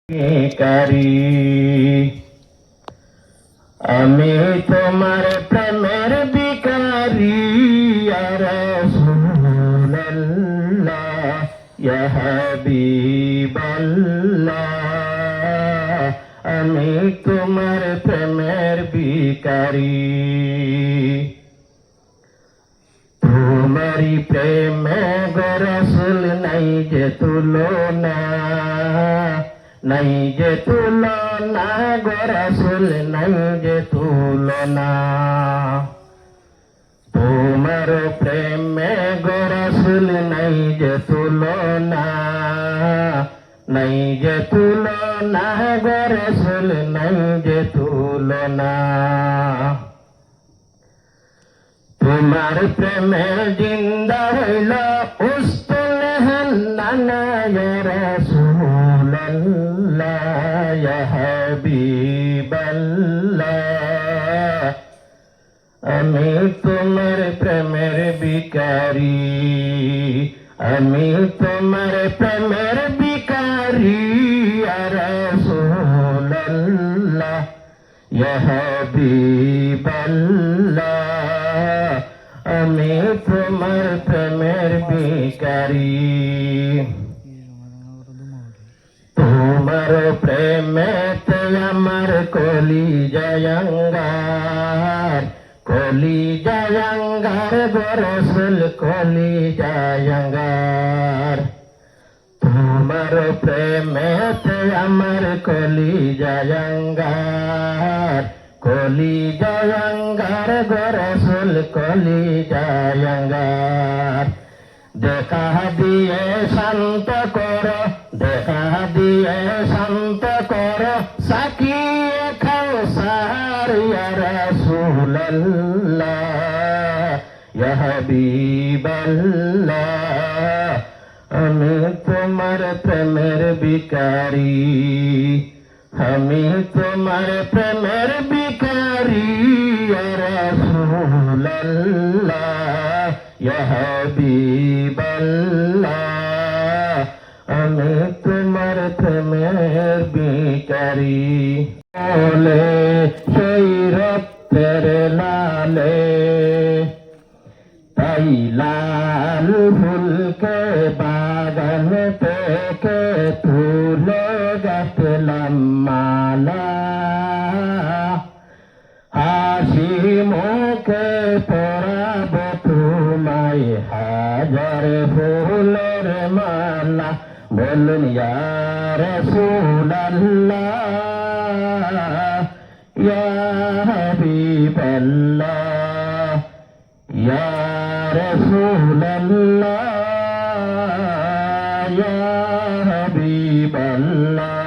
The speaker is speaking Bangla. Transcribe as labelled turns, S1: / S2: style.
S1: ভিখারি আমি তোমার প্রেমের ভিখারি ইয়া রাসূলুল্লাহ ইয়া হাবিবাল্লাহ আমি তোমার প্রেমের ভিখারি তোমারি প্রেমে গো রাসূল নাই যে তুলনা নাই যে তুলনা গো রাসূল নাই যে তুলনা তোমার প্রেমে গো রাসূল নাই যে তুলনা নাই যে তুলনা গো রাসূল নাই যে তুলনা তোমার প্রেমে জিন্দা হইল উস্তুনে হান্নানা ইয়া রাসূলুল্লাহ ইয়া হাবিবাল্লাহ আমি তোমার প্রেমের ভিখারি আমি তোমার প্রেমের ভিখারি ইয়া রাসূলুল্লাহ ইয়া হাবিবাল্লাহ আমি তোমার প্রেমের ভিখারি তোমার প্রেমেতে আমার কলিজা আঙ্গার কলিজা আঙ্গার গো রাসূল কলিজা আঙ্গার তোমার প্রেমেতে আমার কলিজা আঙ্গার কলিজা আঙ্গার গো রাসূল কলিজা আঙ্গার দেখা দিয়ে শান্ত করো দেখা দিয়ে শান্ত করো সাকিয়ে কাউসার ইয়া রাসূলুল্লাহ ইয়া হাবিবাল্লাহ আমি তোমার প্রেমের ভিখারি আমি তোমার প্রেমের ভিখারি ইয়া রাসূলুল্লাহ ইয়া হাবিবাল্লাহ আমি তোমার প্রেমের ভিখারি বলে সেই রক্তের লালে তাই লাল ফুলকে বাগান থেকে তুলে গাঁথলাম মালা হাসি মুখে পরাব তোমায় হাজার ফুলের মালা বলুন ইয়া রাসূলুল্লাহ ইয়া হাবিবাল্লাহ ইয়া রাসূলুল্লাহ ইয়া হাবিবাল্লাহ